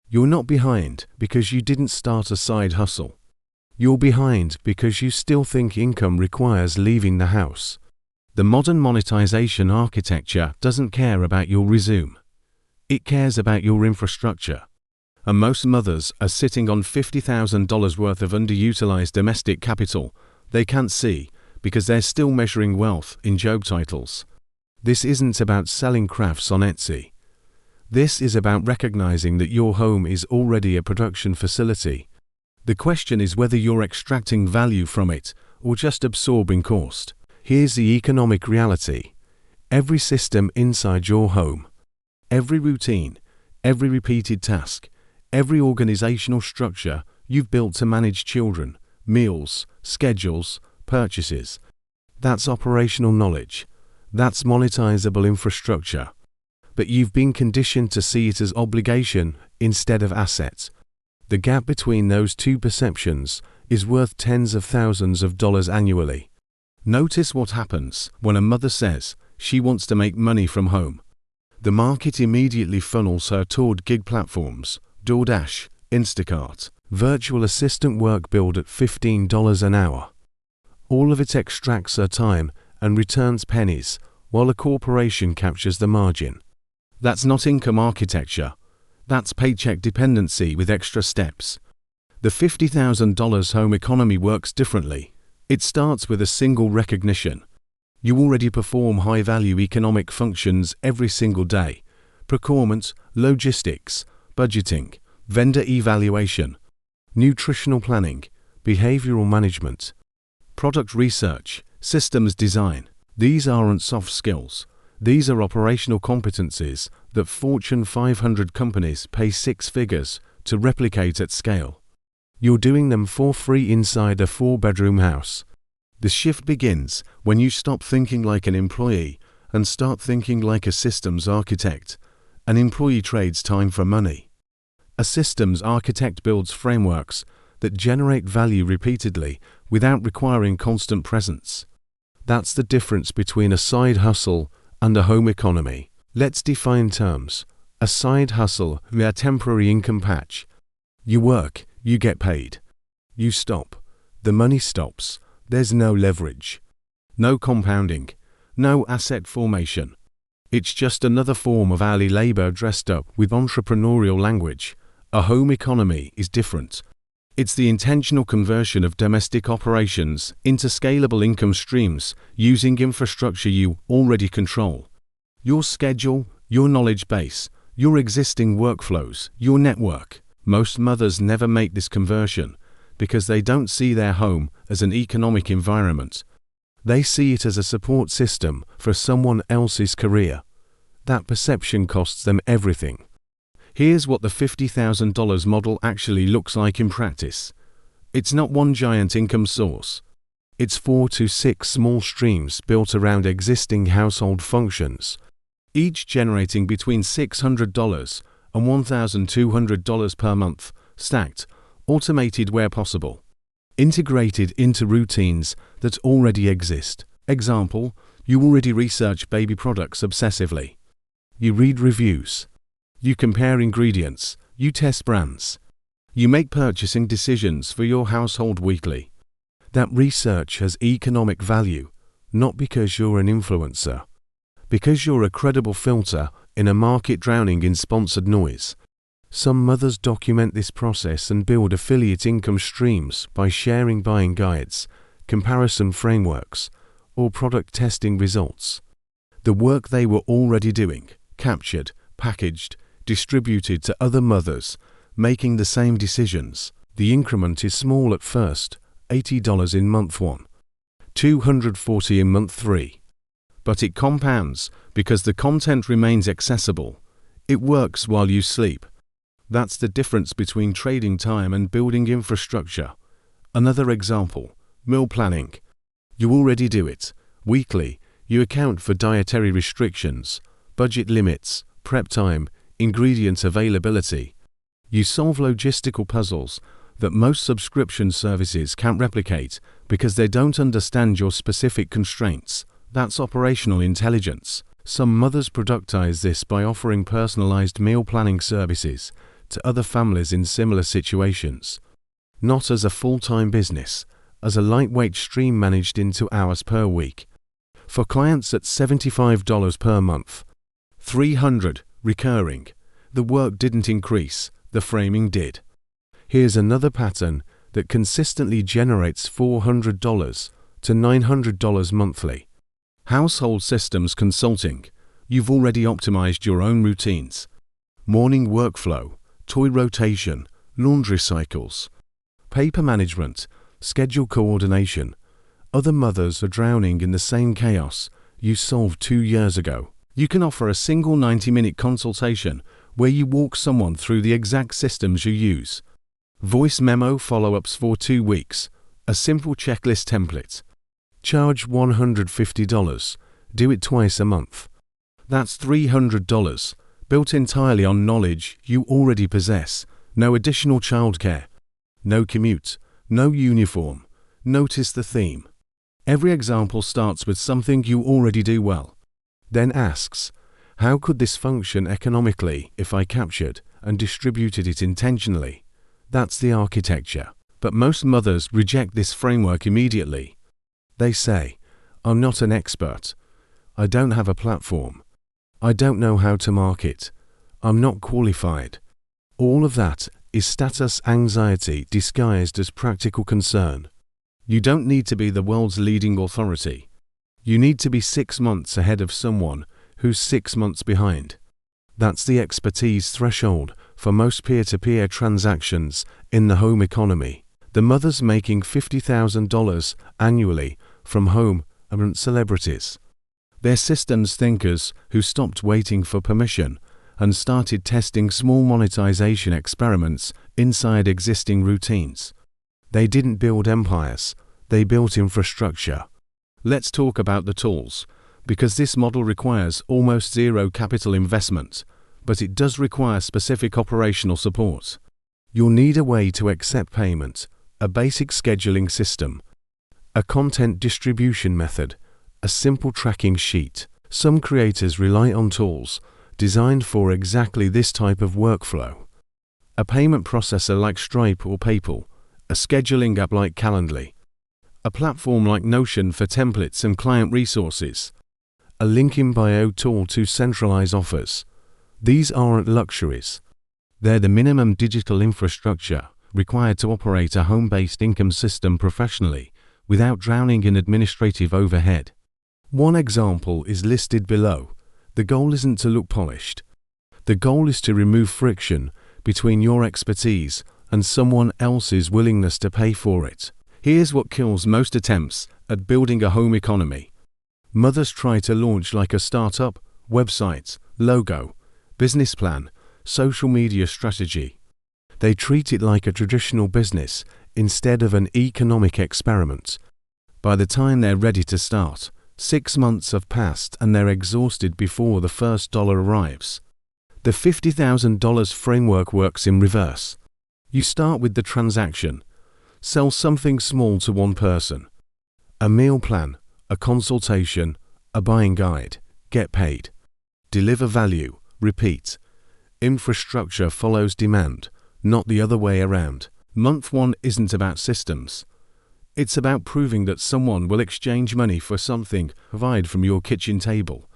You're not behind because you didn't start a side hustle. You're behind because you still think income requires leaving the house. The modern monetization architecture doesn't care about your resume. It cares about your infrastructure. And most mothers are sitting on $50,000 worth of underutilized domestic capital they can't see because they're still measuring wealth in job titles. This isn't about selling crafts on Etsy. This is about recognizing that your home is already a production facility. The question is whether you're extracting value from it or just absorbing cost. Here's the economic reality. Every system inside your home, every routine, every repeated task, every organizational structure you've built to manage children, meals, schedules, purchases, that's operational knowledge. That's monetizable infrastructure. But you've been conditioned to see it as obligation instead of asset. The gap between those two perceptions is worth tens of thousands of dollars annually. Notice what happens when a mother says she wants to make money from home. The market immediately funnels her toward gig platforms, DoorDash, Instacart, virtual assistant work billed at $15 an hour. All of it extracts her time and returns pennies, while a corporation captures the margin. That's not income architecture. That's paycheck dependency with extra steps. The $50,000 home economy works differently. It starts with a single recognition. You already perform high-value economic functions every single day: procurement, logistics, budgeting, vendor evaluation, nutritional planning, behavioral management, product research, systems design. These aren't soft skills. These are operational competencies that Fortune 500 companies pay six figures to replicate at scale. You're doing them for free inside a 4-bedroom house. The shift begins when you stop thinking like an employee and start thinking like a systems architect. An employee trades time for money. A systems architect builds frameworks that generate value repeatedly without requiring constant presence. That's the difference between a side hustle and a home economy. Let's define terms. A side hustle is a temporary income patch. You work, you get paid. You stop, the money stops. There's no leverage, no compounding, no asset formation. It's just another form of alley labor dressed up with entrepreneurial language. A home economy is different. It's the intentional conversion of domestic operations into scalable income streams using infrastructure you already control. Your schedule, your knowledge base, your existing workflows, your network. Most mothers never make this conversion because they don't see their home as an economic environment. They see it as a support system for someone else's career. That perception costs them everything. Here's what the $50,000 model actually looks like in practice. It's not one giant income source. It's 4 to 6 small streams built around existing household functions, each generating between $600 and $1,200 per month, stacked, automated where possible, integrated into routines that already exist. Example, you already research baby products obsessively. You read reviews. You compare ingredients, you test brands. You make purchasing decisions for your household weekly. That research has economic value, not because you're an influencer, because you're a credible filter in a market drowning in sponsored noise. Some mothers document this process and build affiliate income streams by sharing buying guides, comparison frameworks, or product testing results. The work they were already doing, captured, packaged, distributed to other mothers, making the same decisions. The increment is small at first, $80 in month 1, $240 in month 3. But it compounds because the content remains accessible. It works while you sleep. That's the difference between trading time and building infrastructure. Another example, meal planning. You already do it. Weekly, you account for dietary restrictions, budget limits, prep time, ingredient availability. You solve logistical puzzles that most subscription services can't replicate because they don't understand your specific constraints. That's operational intelligence. Some mothers productize this by offering personalized meal planning services to other families in similar situations. Not as a full-time business, as a lightweight stream managed into hours per week. For clients at $75 per month, $300 recurring, the work didn't increase, the framing did. Here's another pattern that consistently generates $400 to $900 monthly. Household systems consulting. You've already optimized your own routines. Morning workflow, toy rotation, laundry cycles, paper management, schedule coordination. Other mothers are drowning in the same chaos you solved 2 years ago. You can offer a single 90-minute consultation where you walk someone through the exact systems you use. Voice memo follow-ups for 2 weeks. A simple checklist template. Charge $150. Do it twice a month. That's $300, built entirely on knowledge you already possess. No additional childcare. No commute. No uniform. Notice the theme. Every example starts with something you already do well. Then asks, how could this function economically if I captured and distributed it intentionally? That's the architecture. But most mothers reject this framework immediately. They say, I'm not an expert. I don't have a platform. I don't know how to market. I'm not qualified. All of that is status anxiety disguised as practical concern. You don't need to be the world's leading authority. You need to be 6 months ahead of someone who's 6 months behind. That's the expertise threshold for most peer-to-peer transactions in the home economy. The mothers making $50,000 annually from home aren't celebrities. They're systems thinkers who stopped waiting for permission and started testing small monetization experiments inside existing routines. They didn't build empires, they built infrastructure. Let's talk about the tools, because this model requires almost zero capital investment, but it does require specific operational support. You'll need a way to accept payment, a basic scheduling system, a content distribution method, a simple tracking sheet. Some creators rely on tools designed for exactly this type of workflow. A payment processor like Stripe or PayPal, a scheduling app like Calendly, a platform like Notion for templates and client resources, a link in bio tool to centralize offers. These aren't luxuries. They're the minimum digital infrastructure required to operate a home-based income system professionally without drowning in administrative overhead. One example is listed below. The goal isn't to look polished. The goal is to remove friction between your expertise and someone else's willingness to pay for it. Here's what kills most attempts at building a home economy. Mothers try to launch like a startup, website, logo, business plan, social media strategy. They treat it like a traditional business instead of an economic experiment. By the time they're ready to start, 6 months have passed and they're exhausted before the first dollar arrives. The $50,000 framework works in reverse. You start with the transaction. Sell something small to one person. A meal plan, a consultation, a buying guide. Get paid. Deliver value. Repeat. Infrastructure follows demand, not the other way around. Month 1 isn't about systems. It's about proving that someone will exchange money for something provided from your kitchen table.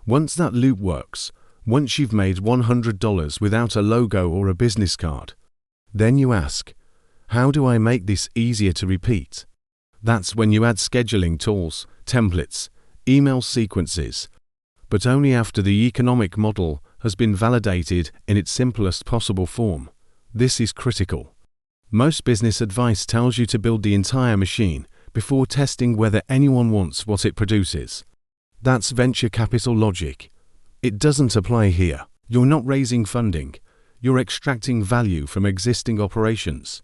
Once that loop works, once you've made $100 without a logo or a business card, then you ask, how do I make this easier to repeat? That's when you add scheduling tools, templates, email sequences, but only after the economic model has been validated in its simplest possible form. This is critical. Most business advice tells you to build the entire machine before testing whether anyone wants what it produces. That's venture capital logic. It doesn't apply here. You're not raising funding. You're extracting value from existing operations.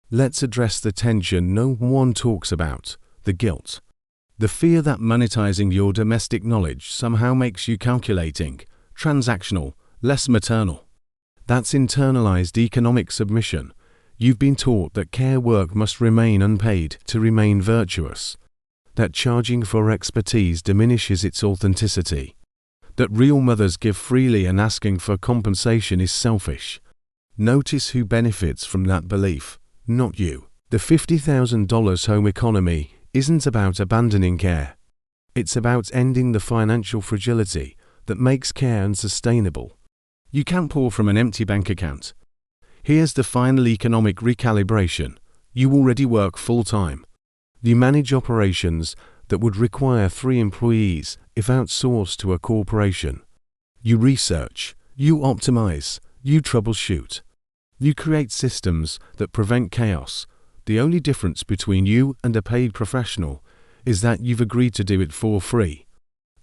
Let's address the tension no one talks about, the guilt. The fear that monetizing your domestic knowledge somehow makes you calculating, transactional, less maternal. That's internalized economic submission. You've been taught that care work must remain unpaid to remain virtuous, that charging for expertise diminishes its authenticity, that real mothers give freely and asking for compensation is selfish. Notice who benefits from that belief, not you. The $50,000 home economy isn't about abandoning care. It's about ending the financial fragility that makes care unsustainable. You can't pour from an empty bank account. Here's the final economic recalibration. You already work full-time. You manage operations that would require 3 employees if outsourced to a corporation. You research, you optimize, you troubleshoot. You create systems that prevent chaos. The only difference between you and a paid professional is that you've agreed to do it for free.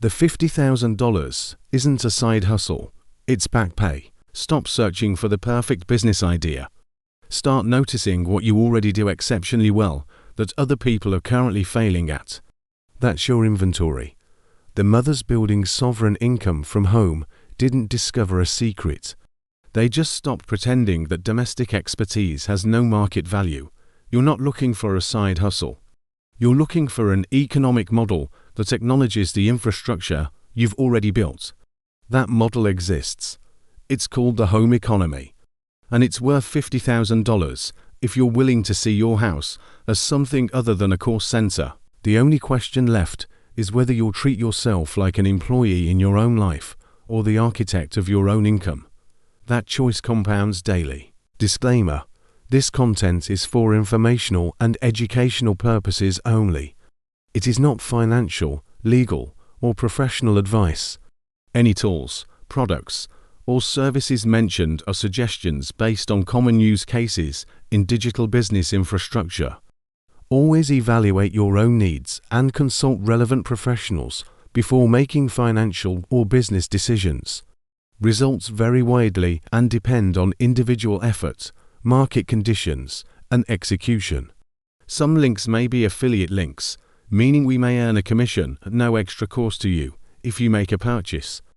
The $50,000 isn't a side hustle, it's back pay. Stop searching for the perfect business idea. Start noticing what you already do exceptionally well that other people are currently failing at. That's your inventory. The mothers building sovereign income from home didn't discover a secret. They just stopped pretending that domestic expertise has no market value. You're not looking for a side hustle. You're looking for an economic model that acknowledges the infrastructure you've already built. That model exists. It's called the home economy. And it's worth $50,000 if you're willing to see your house as something other than a cost center. The only question left is whether you'll treat yourself like an employee in your own life or the architect of your own income. That choice compounds daily. Disclaimer: this content is for informational and educational purposes only. It is not financial, legal, or professional advice. Any tools, products, or services mentioned are suggestions based on common use cases in digital business infrastructure. Always evaluate your own needs and consult relevant professionals before making financial or business decisions. Results vary widely and depend on individual effort, market conditions, and execution. Some links may be affiliate links, meaning we may earn a commission at no extra cost to you if you make a purchase.